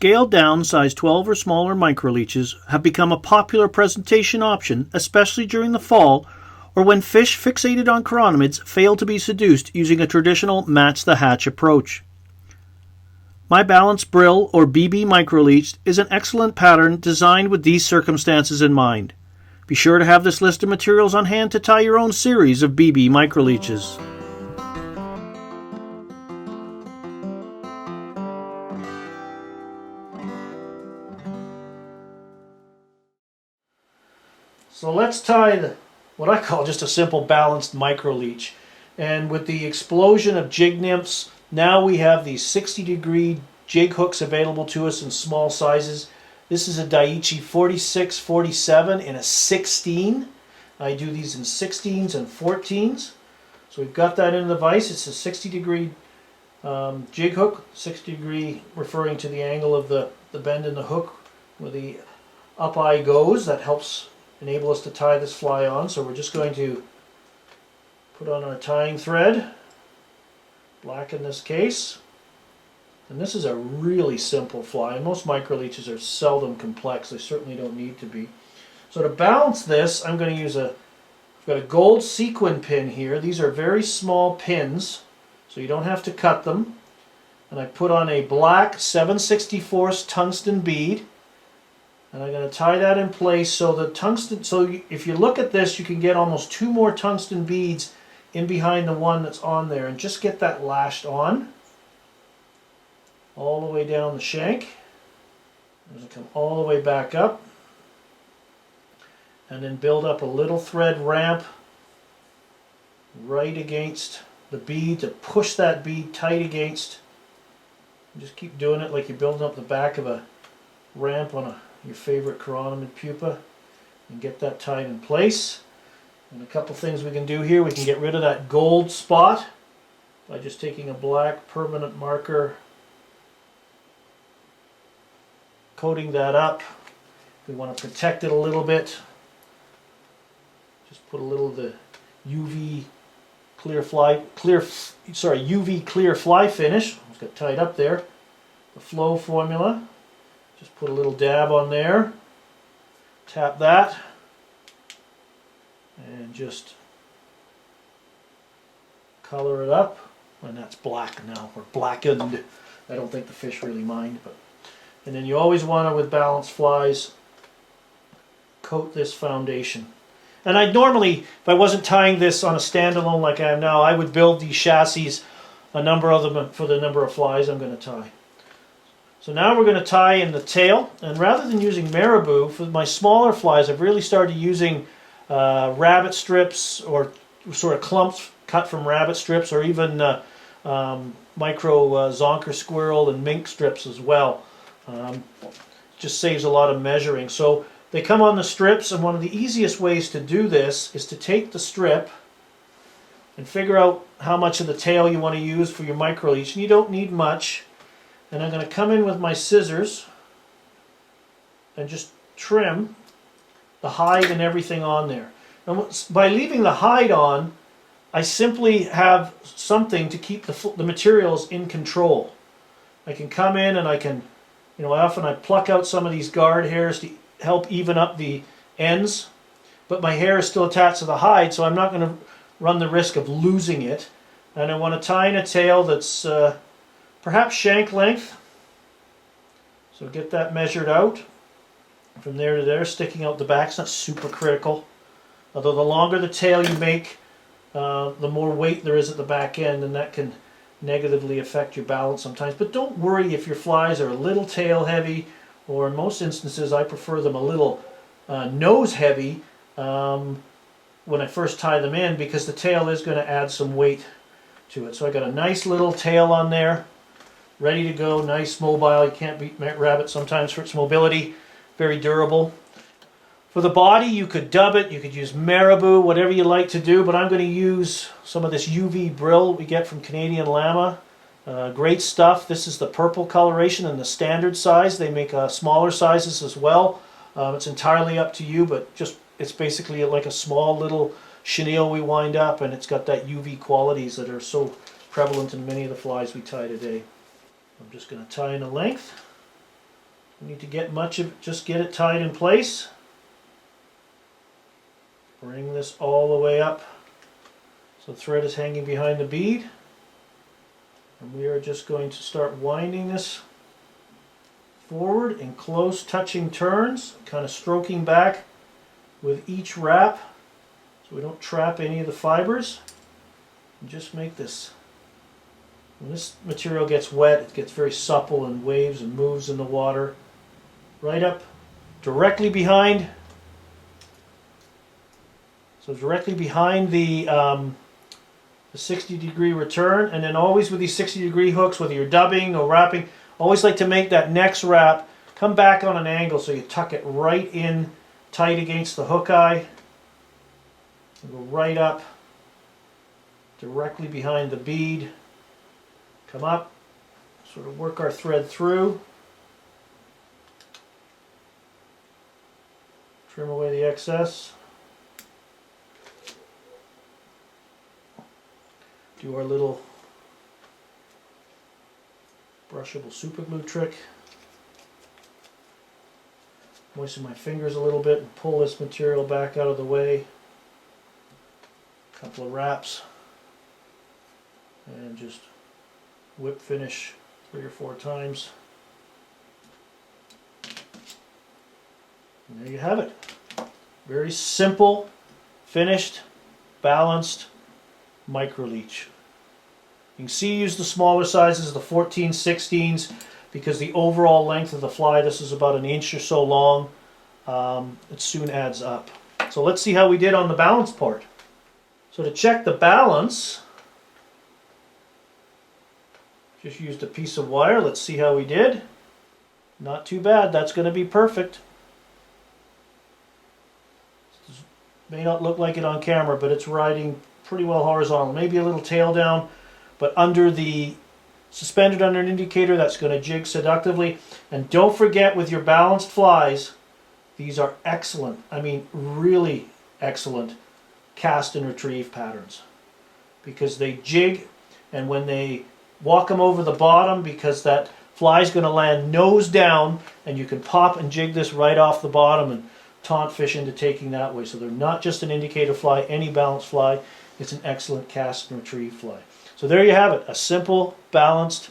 Scaled down size 12 or smaller micro leeches have become a popular presentation option, especially during the fall or when fish fixated on chironomids fail to be seduced using a traditional match the hatch approach. My balanced Brill or BB Micro Leech is an excellent pattern designed with these circumstances in mind. Be sure to have this list of materials on hand to tie your own series of BB Micro Leeches. So let's tie what I call just a simple balanced micro leech. And with the explosion of jig nymphs, now we have these 60-degree jig hooks available to us in small sizes. This is a Daiichi 4647 in a 16. I do these in 16s and 14s. So we've got that in the vise. It's a 60-degree jig hook. 60-degree referring to the angle of the bend in the hook where the up eye goes. That helps enable us to tie this fly on. So we're just going to put on our tying thread, black in this case, and this is a really simple fly. Most micro leeches are seldom complex. They certainly don't need to be. So to balance this, I'm going to use I've got a gold sequin pin here. These are very small pins, so you don't have to cut them. And I put on a black 7/64 tungsten bead. And I'm going to tie that in place so the tungsten, so if you look at this, you can get almost 2 more tungsten beads in behind the one that's on there, and just get that lashed on all the way down the shank. As I come all the way back up, and then build up a little thread ramp right against the bead to push that bead tight against. Just keep doing it like you're building up the back of a ramp on your favorite chironomid pupa, and get that tied in place. And a couple things we can do here. We can get rid of that gold spot by just taking a black permanent marker, coating that up. We want to protect it a little bit. Just put a little of the UV clear fly finish. It's got tied up there. The flow formula. Just put a little dab on there, tap that, and just color it up. And that's black now, or blackened. I don't think the fish really mind. And then you always want to, with balanced flies, coat this foundation. And I'd normally, if I wasn't tying this on a standalone like I am now, I would build these chassis, a number of them for the number of flies I'm going to tie. So now we're going to tie in the tail, and rather than using marabou, for my smaller flies I've really started using rabbit strips, or sort of clumps cut from rabbit strips, or even micro zonker squirrel and mink strips as well. Just saves a lot of measuring. So they come on the strips, and one of the easiest ways to do this is to take the strip and figure out how much of the tail you want to use for your micro leech, and you don't need much. And I'm going to come in with my scissors and just trim the hide and everything on there. And by leaving the hide on, I simply have something to keep the materials in control. I can come in and I can, often I pluck out some of these guard hairs to help even up the ends, but my hair is still attached to the hide, so I'm not going to run the risk of losing it. And I want to tie in a tail that's perhaps shank length. So get that measured out. From there to there, sticking out the back. It's not super critical. Although the longer the tail you make, the more weight there is at the back end, and that can negatively affect your balance sometimes. But don't worry if your flies are a little tail heavy, or in most instances I prefer them a little nose heavy when I first tie them in, because the tail is going to add some weight to it. So I got a nice little tail on there, ready to go, nice mobile. You can't beat rabbit sometimes for its mobility. Very durable. For the body, you could dub it, you could use marabou, whatever you like to do, but I'm going to use some of this UV Brill we get from Canadian Llama. Great stuff. This is the purple coloration and the standard size. They make smaller sizes as well. It's entirely up to you, but it's basically like a small little chenille we wind up, and it's got that UV qualities that are so prevalent in many of the flies we tie today. I'm just going to tie in a length. You need to get much of it, just get it tied in place. Bring this all the way up so the thread is hanging behind the bead. And we are just going to start winding this forward in close touching turns, kind of stroking back with each wrap so we don't trap any of the fibers. And just make this, when this material gets wet, it gets very supple and waves and moves in the water. Right up directly behind, so directly behind the 60-degree return, and then always with these 60-degree hooks, whether you're dubbing or wrapping, always like to make that next wrap come back on an angle so you tuck it right in tight against the hook eye. And go right up directly behind the bead. Come up, sort of work our thread through. Trim away the excess. Do our little brushable super glue trick. Moisten my fingers a little bit and pull this material back out of the way. A couple of wraps. And just whip finish 3 or 4 times. And there you have it. Very simple, finished, balanced micro leech. You can see use the smaller sizes, the 14, 16s, because the overall length of the fly, this is about 1 inch or so long, it soon adds up. So let's see how we did on the balance part. So to check the balance, just used a piece of wire. Let's see how we did. Not too bad. That's going to be perfect. May not look like it on camera, but it's riding pretty well horizontal. Maybe a little tail down, but suspended under an indicator, that's going to jig seductively. And don't forget, with your balanced flies, these are excellent, I mean really excellent cast and retrieve patterns, because they jig, and when they walk them over the bottom, because that fly is going to land nose down, and you can pop and jig this right off the bottom and taunt fish into taking that way. So they're not just an indicator fly, any balanced fly. It's an excellent cast and retrieve fly. So there you have it, a simple, balanced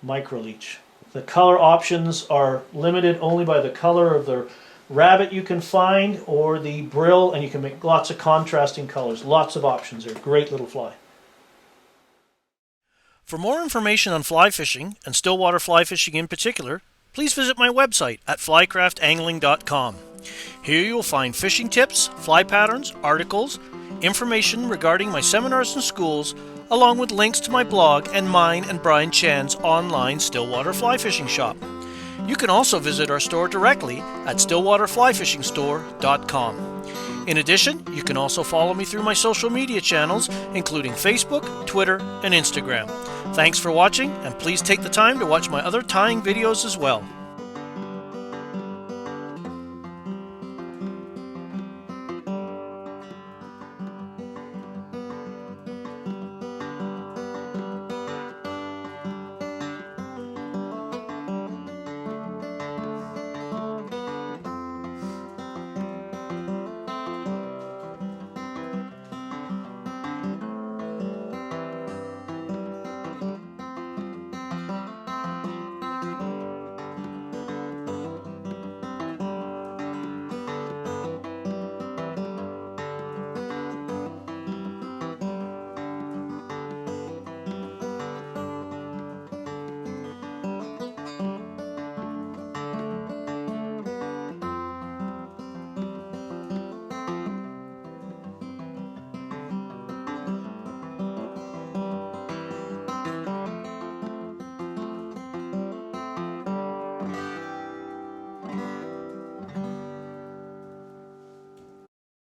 micro leech. The color options are limited only by the color of the rabbit you can find or the brill, and you can make lots of contrasting colors. Lots of options. They're a great little fly. For more information on fly fishing, and stillwater fly fishing in particular, please visit my website at flycraftangling.com. Here you will find fishing tips, fly patterns, articles, information regarding my seminars and schools, along with links to my blog and mine and Brian Chan's online stillwater fly fishing shop. You can also visit our store directly at stillwaterflyfishingstore.com. In addition, you can also follow me through my social media channels, including Facebook, Twitter, and Instagram. Thanks for watching, and please take the time to watch my other tying videos as well.